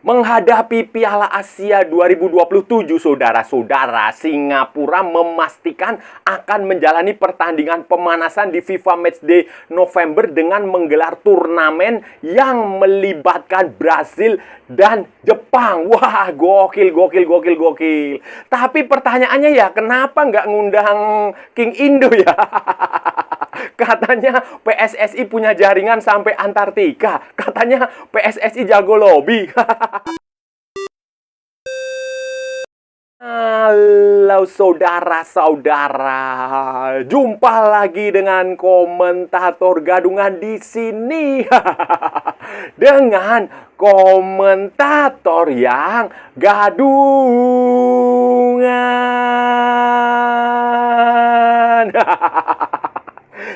Menghadapi Piala Asia 2027, saudara-saudara, Singapura memastikan akan menjalani pertandingan pemanasan di FIFA Matchday November dengan menggelar turnamen yang melibatkan Brasil dan Jepang. Wah, gokil, gokil, gokil, gokil. Tapi pertanyaannya ya, kenapa nggak ngundang King Indo ya? Katanya PSSI punya jaringan sampai Antartika. Katanya PSSI jago lobby. Halo saudara-saudara, jumpa lagi dengan komentator gadungan di sini. Dengan komentator yang gadungan.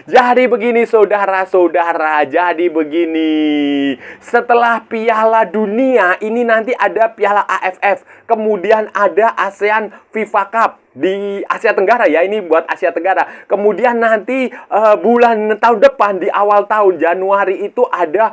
Jadi begini saudara-saudara, jadi begini. Setelah Piala Dunia, ini nanti ada Piala AFF. Kemudian ada ASEAN FIFA Cup di Asia Tenggara ya, ini buat Asia Tenggara. Kemudian nanti bulan tahun depan, di awal tahun Januari itu ada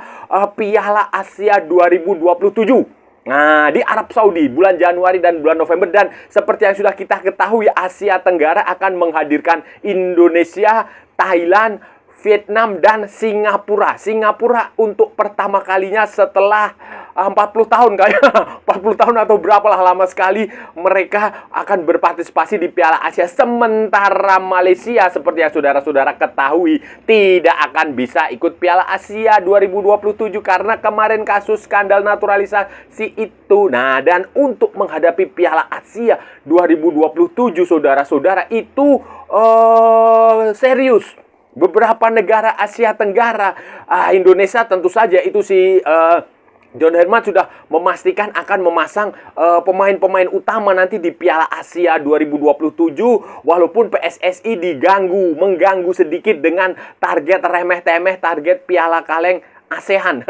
Piala Asia 2027. Nah, di Arab Saudi bulan Januari dan bulan November. Dan seperti yang sudah kita ketahui, Asia Tenggara akan menghadirkan Indonesia, Thailand, Vietnam, dan Singapura. Singapura untuk pertama kalinya setelah 40 tahun kayaknya. 40 tahun atau berapalah lama sekali mereka akan berpartisipasi di Piala Asia. Sementara Malaysia, seperti yang saudara-saudara ketahui, tidak akan bisa ikut Piala Asia 2027 karena kemarin kasus skandal naturalisasi itu. Nah, dan untuk menghadapi Piala Asia 2027, saudara-saudara, itu serius. Beberapa negara Asia Tenggara, Indonesia tentu saja itu John Herman sudah memastikan akan memasang pemain-pemain utama nanti di Piala Asia 2027, walaupun PSSI mengganggu sedikit dengan target remeh-temeh, target Piala Kaleng ASEAN,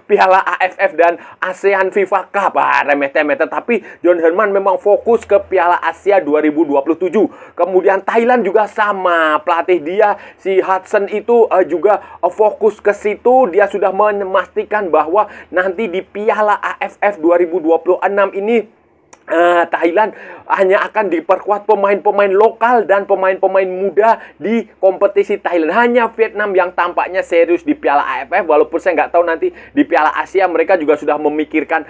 Piala AFF dan ASEAN FIFA Cup, remeh-temeh. Tetapi John Herman memang fokus ke Piala Asia 2027. Kemudian Thailand juga sama, pelatih dia si Hudson itu juga fokus ke situ. Dia sudah memastikan bahwa nanti di Piala AFF 2026 ini Thailand hanya akan diperkuat pemain-pemain lokal dan pemain-pemain muda di kompetisi Thailand. Hanya Vietnam yang tampaknya serius di Piala AFF, walaupun saya nggak tahu nanti di Piala Asia mereka juga sudah memikirkan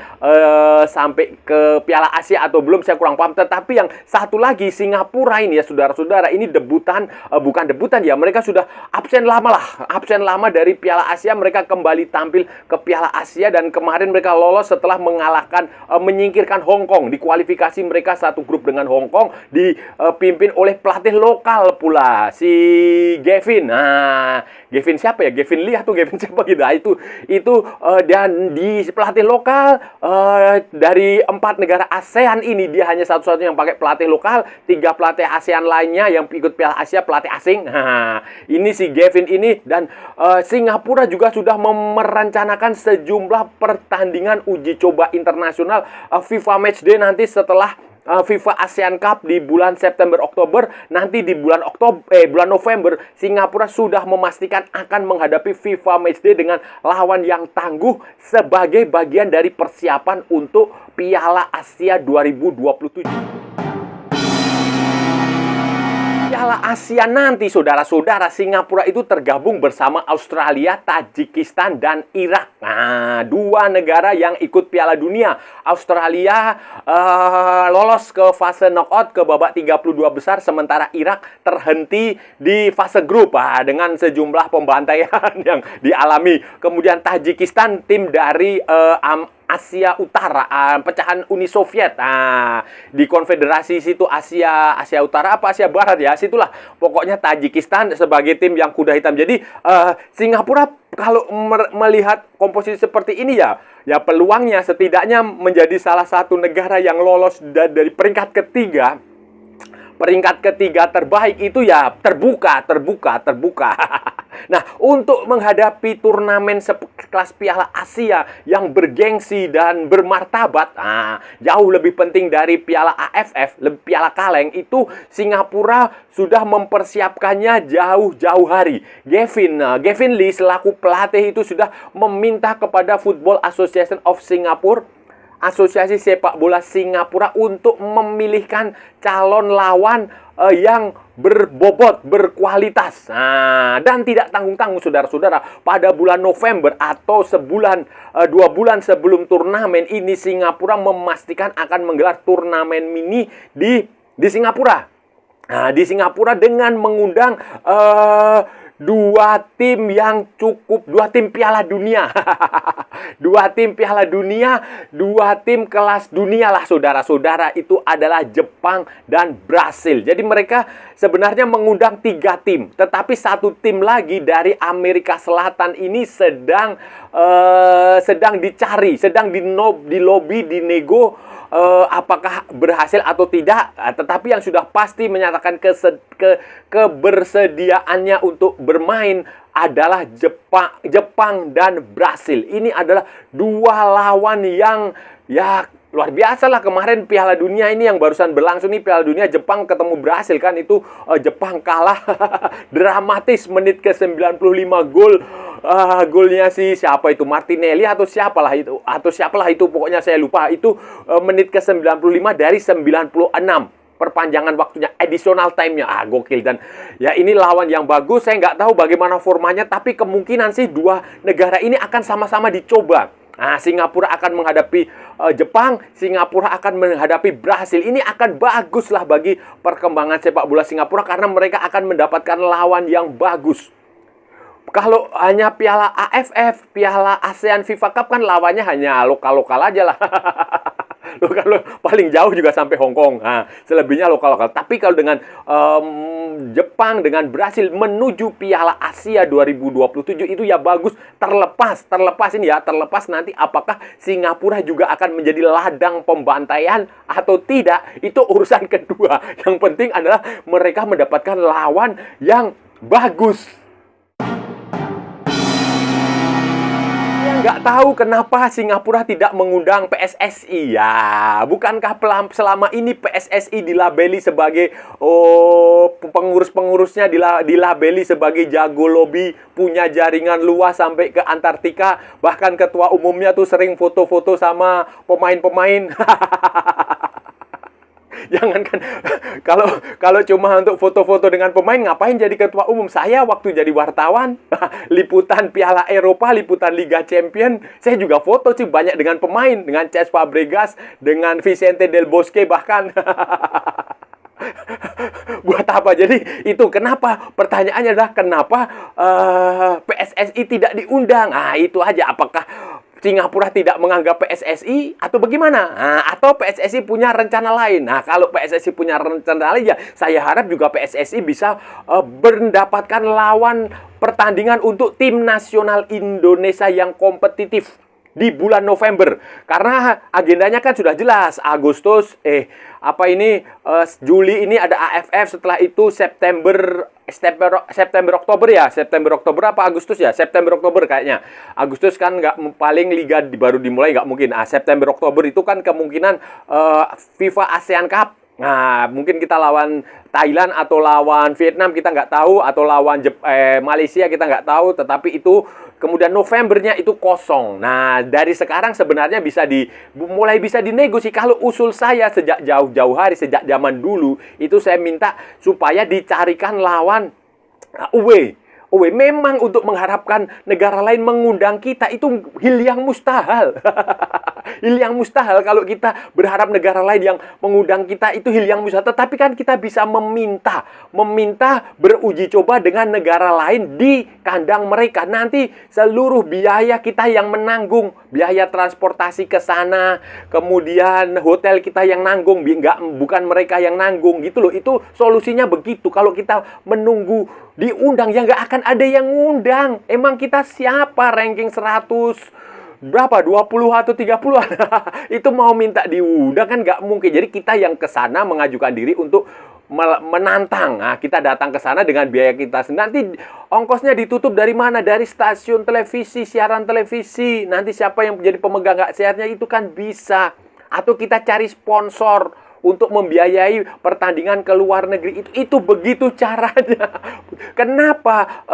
sampai ke Piala Asia atau belum, saya kurang paham. Tetapi yang satu lagi, Singapura ini ya saudara-saudara, ini debutan, bukan debutan ya, mereka sudah absen lama lah, absen lama dari Piala Asia. Mereka kembali tampil ke Piala Asia dan kemarin mereka lolos setelah mengalahkan, menyingkirkan Hong Kong di kualifikasi. Mereka satu grup dengan Hong Kong, dipimpin oleh pelatih lokal pula, si Gavin. Nah, Gavin siapa ya? Gavin Lee atau Gavin siapa gitu. Nah, itu dan di pelatih lokal dari 4 negara ASEAN ini, dia hanya satu-satunya yang pakai pelatih lokal. 3 pelatih ASEAN lainnya yang ikut Piala Asia pelatih asing. Nah, ini si Gavin ini. Dan Singapura juga sudah merencanakan sejumlah pertandingan uji coba internasional FIFA Matchday nanti setelah FIFA ASEAN Cup di bulan September Oktober. Nanti di bulan November, Singapura sudah memastikan akan menghadapi FIFA Matchday dengan lawan yang tangguh sebagai bagian dari persiapan untuk Piala Asia 2027. Piala Asia nanti, saudara-saudara, Singapura itu tergabung bersama Australia, Tajikistan, dan Irak. Nah, 2 negara yang ikut Piala Dunia. Australia lolos ke fase knockout ke babak 32 besar, sementara Irak terhenti di fase grup dengan sejumlah pembantaian yang dialami. Kemudian Tajikistan, tim dari Asia Utara, pecahan Uni Soviet. Di konfederasi situ Asia Utara apa Asia Barat ya, situlah. Pokoknya Tajikistan sebagai tim yang kuda hitam. Jadi Singapura kalau melihat komposisi seperti ini ya peluangnya setidaknya menjadi salah satu negara yang lolos dari peringkat ketiga. Peringkat ketiga terbaik itu ya terbuka. Nah, untuk menghadapi turnamen sekelas Piala Asia yang bergengsi dan bermartabat, jauh lebih penting dari Piala AFF, Piala Kaleng, itu Singapura sudah mempersiapkannya jauh-jauh hari. Gavin Lee selaku pelatih itu sudah meminta kepada Football Association of Singapore, Asosiasi Sepak Bola Singapura, untuk memilihkan calon lawan yang berbobot, berkualitas. Dan tidak tanggung-tanggung, saudara-saudara, pada bulan November atau 2 bulan sebelum turnamen ini, Singapura memastikan akan menggelar turnamen mini di Singapura. Di Singapura dengan mengundang dua tim Piala Dunia. Dua tim Piala Dunia, dua tim kelas dunia lah, saudara-saudara. Itu adalah Jepang dan Brasil. Jadi mereka sebenarnya mengundang 3 tim. Tetapi satu tim lagi dari Amerika Selatan ini sedang dicari, sedang dilobi, dinego, apakah berhasil atau tidak. Tetapi yang sudah pasti menyatakan kebersediaannya untuk bermain adalah Jepang dan Brasil. Ini adalah dua lawan yang luar biasa lah. Kemarin Piala Dunia ini yang barusan berlangsung nih, Piala Dunia Jepang ketemu Brasil kan, itu Jepang kalah dramatis menit ke 95. Golnya siapa itu, Martinelli atau siapalah itu, pokoknya saya lupa. Itu menit ke 95 dari 96. Perpanjangan waktunya, additional time-nya. Gokil. Dan ya, ini lawan yang bagus. Saya nggak tahu bagaimana formanya, tapi kemungkinan sih dua negara ini akan sama-sama dicoba. Singapura akan menghadapi Jepang, Singapura akan menghadapi Brasil. Ini akan bagus lah bagi perkembangan sepak bola Singapura, karena mereka akan mendapatkan lawan yang bagus. Kalau hanya Piala AFF, Piala ASEAN FIFA Cup kan lawannya hanya lokal-lokal aja lah. Kalau paling jauh juga sampai Hong Kong. Selebihnya lokal-lokal. Tapi kalau dengan Jepang, dengan Brasil menuju Piala Asia 2027 itu ya bagus. Terlepas nanti apakah Singapura juga akan menjadi ladang pembantaian atau tidak, itu urusan kedua. Yang penting adalah mereka mendapatkan lawan yang bagus. Nggak tahu kenapa Singapura tidak mengundang PSSI. Ya, bukankah selama ini PSSI dilabeli sebagai pengurus-pengurusnya dilabeli sebagai jago lobby, punya jaringan luas sampai ke Antartika. Bahkan ketua umumnya tuh sering foto-foto sama pemain-pemain. Jangankan kalau cuma untuk foto-foto dengan pemain, ngapain jadi ketua umum? Saya waktu jadi wartawan, liputan Piala Eropa, liputan Liga Champion, saya juga foto sih banyak dengan pemain, dengan Cesc Fabregas, dengan Vicente Del Bosque bahkan. Buat apa? Jadi itu kenapa? Pertanyaannya adalah kenapa PSSI tidak diundang? Itu aja. Apakah Singapura tidak menganggap PSSI atau bagaimana? Atau PSSI punya rencana lain? Kalau PSSI punya rencana lain, ya saya harap juga PSSI bisa mendapatkan lawan pertandingan untuk tim nasional Indonesia yang kompetitif di bulan November. Karena agendanya kan sudah jelas. Juli ini ada AFF, setelah itu September Oktober ya. September Oktober apa Agustus ya? September Oktober kayaknya. Agustus kan nggak, paling liga baru dimulai nggak mungkin. September Oktober itu kan kemungkinan FIFA ASEAN Cup. Mungkin kita lawan Thailand atau lawan Vietnam, kita nggak tahu, atau lawan Malaysia, kita nggak tahu. Tetapi itu kemudian Novembernya itu kosong. Dari sekarang sebenarnya mulai bisa dinegosiasi. Kalau usul saya sejak jauh-jauh hari, sejak zaman dulu, itu saya minta supaya dicarikan lawan away. Memang untuk mengharapkan negara lain mengundang kita itu hil yang mustahil. Hil yang mustahil kalau kita berharap negara lain yang mengundang kita, itu hil yang mustahil. Tetapi kan kita bisa meminta beruji coba dengan negara lain di kandang mereka. Nanti seluruh biaya kita yang menanggung, biaya transportasi ke sana, kemudian hotel kita yang nanggung, bukan mereka yang nanggung gitu loh. Itu solusinya begitu. Kalau kita menunggu diundang, ya nggak akan ada yang ngundang. Emang kita siapa? Ranking 100 berapa? 20 atau 30-an. Itu mau minta diundang kan nggak mungkin. Jadi kita yang ke sana mengajukan diri untuk menantang. Nah, kita datang ke sana dengan biaya kita sendiri. Nanti ongkosnya ditutup dari mana? Dari stasiun televisi, siaran televisi. Nanti siapa yang menjadi pemegang hak siarnya itu kan bisa. Atau kita cari sponsor untuk membiayai pertandingan ke luar negeri. Itu begitu caranya. Kenapa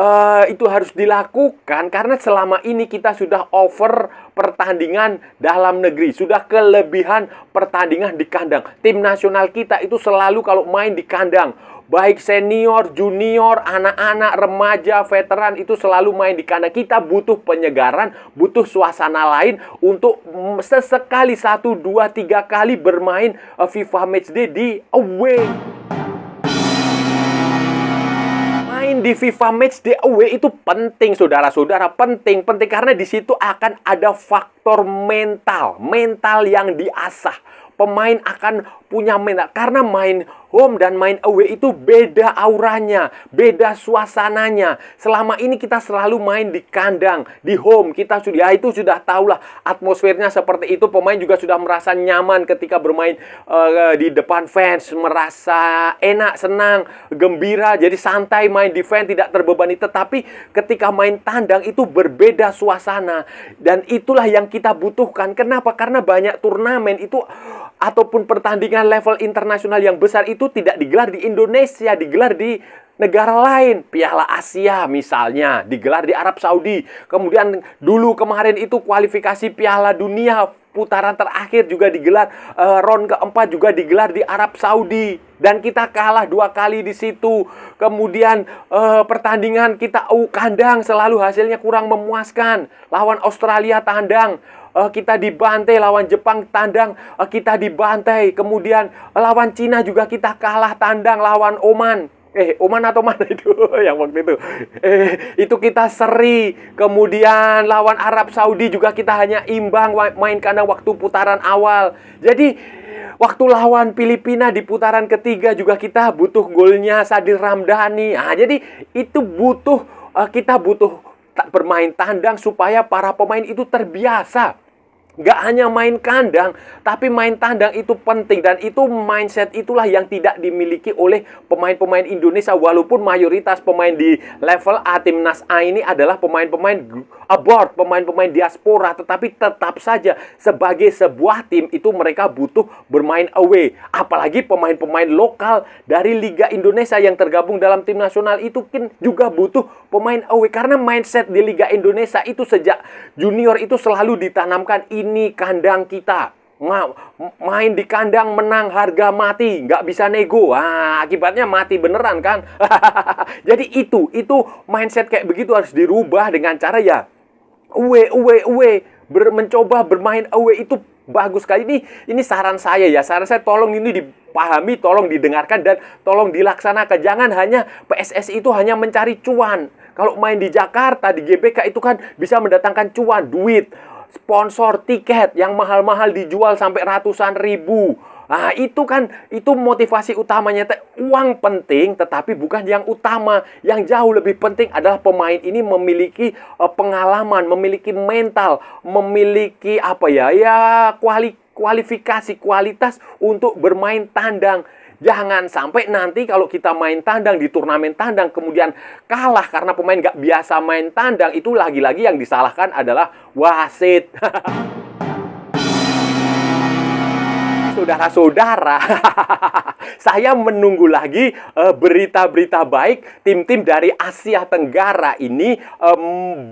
itu harus dilakukan? Karena selama ini kita sudah over pertandingan dalam negeri, sudah kelebihan pertandingan di kandang. Tim nasional kita itu selalu kalau main di kandang, baik senior, junior, anak-anak, remaja, veteran, itu selalu main di kandang. Kita butuh penyegaran, butuh suasana lain untuk sesekali 1, 2, 3 kali bermain FIFA Matchday di away. Main di FIFA Matchday away itu penting, saudara-saudara, penting karena di situ akan ada faktor mental yang diasah. Pemain akan punya mental karena main home dan main away itu beda auranya, beda suasananya. Selama ini kita selalu main di kandang, di home. Kita sudah tahulah atmosfernya seperti itu. Pemain juga sudah merasa nyaman ketika bermain di depan fans, merasa enak, senang, gembira, jadi santai main di fans, tidak terbebani. Tetapi ketika main tandang itu berbeda suasana dan itulah yang kita butuhkan. Kenapa? Karena banyak turnamen itu ataupun pertandingan level internasional yang besar itu tidak digelar di Indonesia, digelar di negara lain. Piala Asia misalnya digelar di Arab Saudi. Kemudian dulu kemarin itu kualifikasi Piala Dunia putaran terakhir juga digelar, round keempat juga digelar di Arab Saudi. Dan kita kalah 2 kali di situ. Kemudian pertandingan kita kandang selalu hasilnya kurang memuaskan. Lawan Australia tandang, kita dibantai. Lawan Jepang tandang, kita dibantai. Kemudian lawan Cina juga kita kalah tandang. Lawan Oman, Oman atau mana itu yang waktu itu, itu kita seri. Kemudian lawan Arab Saudi juga kita hanya imbang main kandang waktu putaran awal. Jadi waktu lawan Filipina di putaran ketiga juga kita butuh golnya Sadil Ramdhani. Jadi itu kita butuh bermain tandang supaya para pemain itu terbiasa. Nggak hanya main kandang, tapi main tandang itu penting. Dan itu mindset itulah yang tidak dimiliki oleh pemain-pemain Indonesia. Walaupun mayoritas pemain di level A, Timnas A ini adalah pemain-pemain abroad, pemain-pemain diaspora. Tetapi tetap saja sebagai sebuah tim itu mereka butuh bermain away. Apalagi pemain-pemain lokal dari Liga Indonesia yang tergabung dalam tim nasional itu kan juga butuh pemain away. Karena mindset di Liga Indonesia itu sejak junior itu selalu ditanamkan, ini kandang kita. Main di kandang menang harga mati, nggak bisa nego. Akibatnya mati beneran kan. Jadi itu mindset kayak begitu harus dirubah dengan cara ya away. Mencoba bermain away itu bagus sekali. Ini saran saya ya. Saran saya tolong ini dipahami, tolong didengarkan dan tolong dilaksanakan. Jangan hanya PSSI itu hanya mencari cuan. Kalau main di Jakarta, di GBK itu kan bisa mendatangkan cuan, duit, sponsor, tiket yang mahal-mahal dijual sampai ratusan ribu. Itu motivasi utamanya. Uang penting, tetapi bukan yang utama. Yang jauh lebih penting adalah pemain ini memiliki pengalaman, memiliki mental, memiliki kualifikasi, kualitas untuk bermain tandang. Jangan sampai nanti kalau kita main tandang di turnamen tandang kemudian kalah karena pemain nggak biasa main tandang. Itu lagi-lagi yang disalahkan adalah wasit. Saudara-saudara, saya menunggu lagi berita-berita baik tim-tim dari Asia Tenggara ini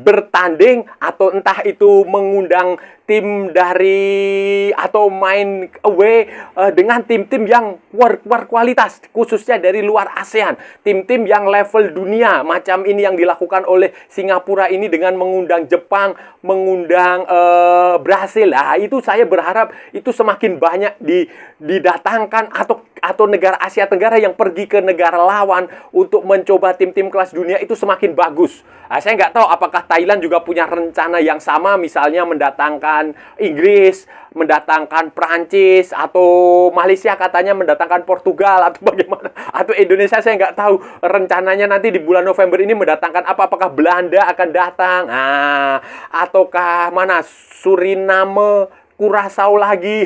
bertanding atau entah itu mengundang tim dari atau main away dengan tim-tim yang kualitas, khususnya dari luar ASEAN, tim-tim yang level dunia macam ini yang dilakukan oleh Singapura ini dengan mengundang Jepang, mengundang Brasil. Itu saya berharap itu semakin banyak didatangkan atau negara Asia Tenggara yang pergi ke negara lawan untuk mencoba tim-tim kelas dunia itu semakin bagus. Saya nggak tahu apakah Thailand juga punya rencana yang sama, misalnya mendatangkan mendatangkan Inggris, mendatangkan Prancis, atau Malaysia katanya mendatangkan Portugal, atau bagaimana, atau Indonesia saya nggak tahu rencananya nanti di bulan November ini mendatangkan apa, apakah Belanda akan datang, ataukah mana Suriname, Kurasau lagi,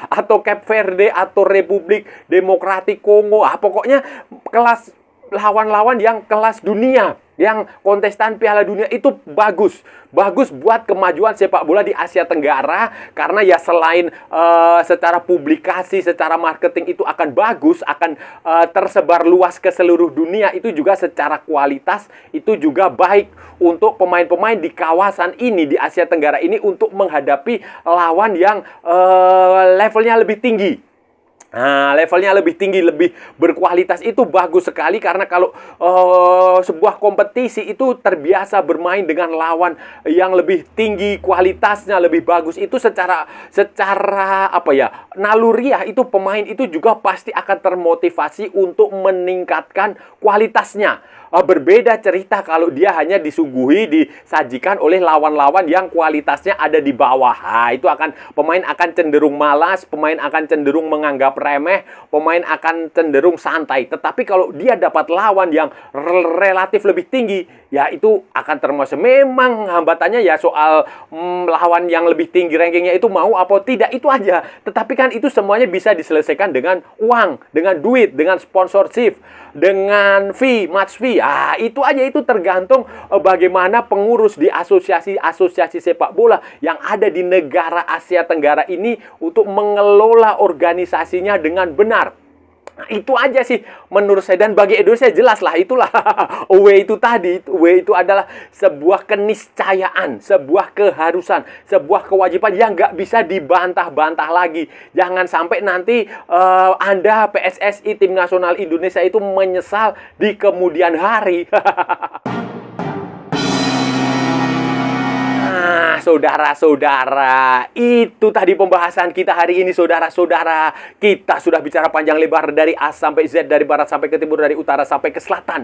atau Cape Verde, atau Republik Demokratik Kongo, pokoknya kelas lawan-lawan yang kelas dunia, yang kontestan Piala Dunia itu bagus. Bagus buat kemajuan sepak bola di Asia Tenggara, karena ya selain secara publikasi, secara marketing itu akan bagus, akan tersebar luas ke seluruh dunia, itu juga secara kualitas itu juga baik untuk pemain-pemain di kawasan ini, di Asia Tenggara ini, untuk menghadapi lawan yang levelnya lebih tinggi. Levelnya lebih tinggi, lebih berkualitas, itu bagus sekali. Karena kalau sebuah kompetisi itu terbiasa bermain dengan lawan yang lebih tinggi, kualitasnya lebih bagus, itu secara apa ya, naluriah, itu pemain itu juga pasti akan termotivasi untuk meningkatkan kualitasnya. Berbeda cerita kalau dia hanya disuguhi, disajikan oleh lawan-lawan yang kualitasnya ada di bawah. Itu pemain akan cenderung malas, pemain akan cenderung menganggap remeh, pemain akan cenderung santai. Tetapi kalau dia dapat lawan yang relatif lebih tinggi, ya itu akan termasuk. Memang hambatannya ya soal lawan yang lebih tinggi rankingnya itu mau apa tidak, itu aja. Tetapi kan itu semuanya bisa diselesaikan dengan uang, dengan duit, dengan sponsorship, dengan fee, match fee. Itu aja, itu tergantung bagaimana pengurus di asosiasi sepak bola yang ada di negara Asia Tenggara ini untuk mengelola organisasinya dengan benar. Itu aja sih menurut saya. Dan bagi Indonesia jelas lah, itulah away itu tadi. Away itu adalah sebuah keniscayaan, sebuah keharusan, sebuah kewajiban yang nggak bisa dibantah-bantah lagi. Jangan sampai nanti Anda PSSI Tim Nasional Indonesia itu menyesal di kemudian hari. Saudara-saudara, itu tadi pembahasan kita hari ini, saudara-saudara. Kita sudah bicara panjang lebar dari A sampai Z, dari barat sampai ke timur, dari utara sampai ke selatan.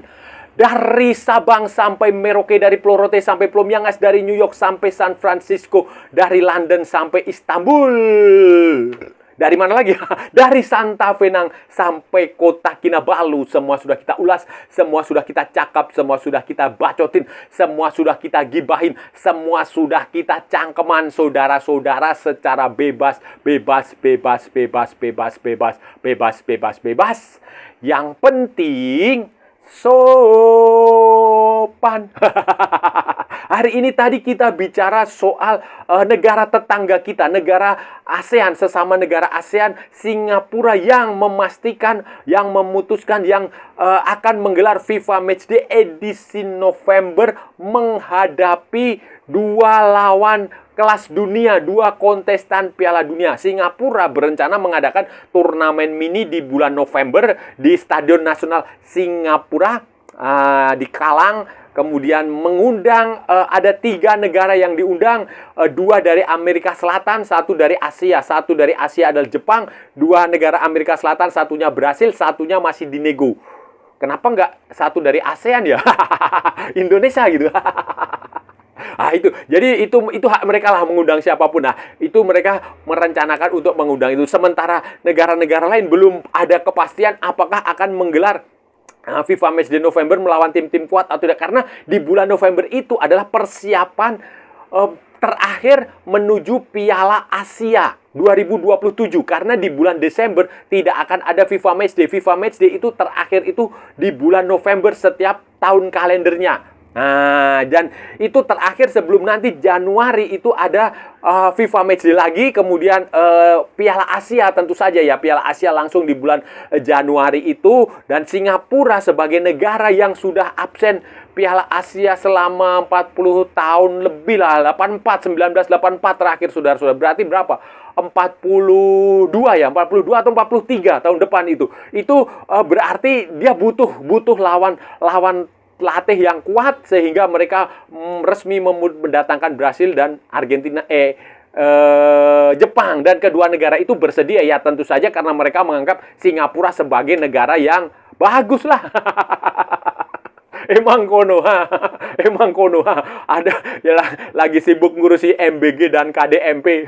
Dari Sabang sampai Merauke, dari Pulau Rote sampai Pulau Miangas, dari New York sampai San Francisco, dari London sampai Istanbul. Dari mana lagi? Dari Santa Venang sampai kota Kinabalu. Semua sudah kita ulas, semua sudah kita cakap, semua sudah kita bacotin, semua sudah kita gibahin, semua sudah kita cangkeman, saudara-saudara, secara bebas. Yang penting sopan. Hari ini tadi kita bicara soal negara tetangga kita, negara ASEAN, sesama negara ASEAN, Singapura, yang memastikan, yang memutuskan, yang akan menggelar FIFA Matchday edisi November menghadapi dua lawan kelas dunia, dua kontestan Piala Dunia. Singapura berencana mengadakan turnamen mini di bulan November di Stadion Nasional Singapura di Kalang. Kemudian mengundang, ada 3 negara yang diundang, 2 dari Amerika Selatan, 1 dari Asia. 1 dari Asia adalah Jepang, 2 negara Amerika Selatan, satunya Brasil, satunya masih dinego. Kenapa nggak 1 dari ASEAN ya? Indonesia gitu. Itu. Jadi itu hak mereka lah mengundang siapapun. Itu mereka merencanakan untuk mengundang itu. Sementara negara-negara lain belum ada kepastian apakah akan menggelar FIFA Matchday November melawan tim-tim kuat atau tidak. Karena di bulan November itu adalah persiapan terakhir menuju Piala Asia 2027. Karena di bulan Desember tidak akan ada FIFA Matchday. FIFA Matchday itu terakhir itu di bulan November setiap tahun kalendernya. Dan itu terakhir sebelum nanti Januari itu ada FIFA Matchday lagi. Kemudian Piala Asia tentu saja ya. Piala Asia langsung di bulan Januari itu. Dan Singapura sebagai negara yang sudah absen Piala Asia selama 40 tahun lebih lah. 1984 terakhir, saudara-saudara. Berarti berapa? 42 ya, 42 atau 43 tahun depan itu. Itu berarti dia butuh lawan latih yang kuat, sehingga mereka resmi mendatangkan Brasil dan Argentina, Jepang, dan kedua negara itu bersedia ya, tentu saja karena mereka menganggap Singapura sebagai negara yang bagus lah. Emang kono, emang kono, ada ya lagi sibuk ngurusi MBG dan KDMP.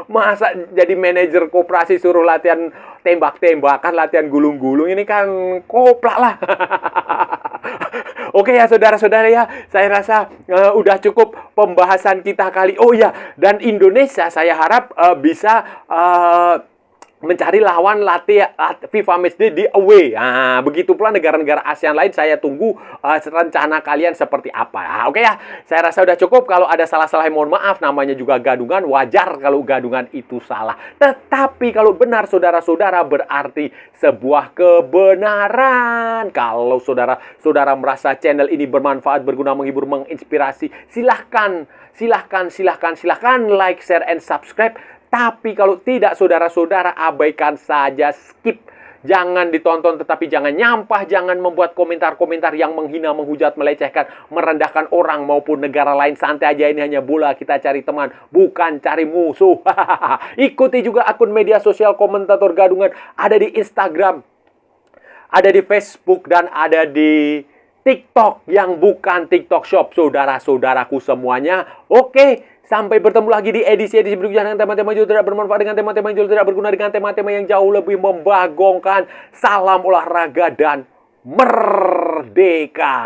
Masa jadi manajer koperasi suruh latihan tembak-tembakan, latihan gulung-gulung, ini kan koplak lah. Oke ya saudara-saudara ya, saya rasa udah cukup pembahasan kita kali. Oh ya, dan Indonesia saya harap bisa mencari lawan FIFA Matchday di away. Nah, begitu pula negara-negara ASEAN lain, saya tunggu rencana kalian seperti apa. Nah, oke ya, saya rasa udah cukup. Kalau ada salah-salah, mohon maaf. Namanya juga gadungan, wajar kalau gadungan itu salah. Tetapi kalau benar saudara-saudara, berarti sebuah kebenaran. Kalau saudara-saudara merasa channel ini bermanfaat, berguna, menghibur, menginspirasi, silahkan like, share, and subscribe. Tapi kalau tidak, saudara-saudara, abaikan saja, skip. Jangan ditonton, tetapi jangan nyampah, jangan membuat komentar-komentar yang menghina, menghujat, melecehkan, merendahkan orang maupun negara lain. Santai aja, ini hanya bola, kita cari teman, bukan cari musuh. Ikuti juga akun media sosial Komentator Gadungan, ada di Instagram, ada di Facebook, dan ada di TikTok yang bukan TikTok Shop, saudara-saudaraku semuanya. Oke. Sampai bertemu lagi di edisi-edisi berikutnya dengan tema-tema yang tidak bermanfaat, dengan tema-tema yang tidak berguna, dengan tema-tema yang jauh lebih membagongkan. Salam olahraga dan merdeka.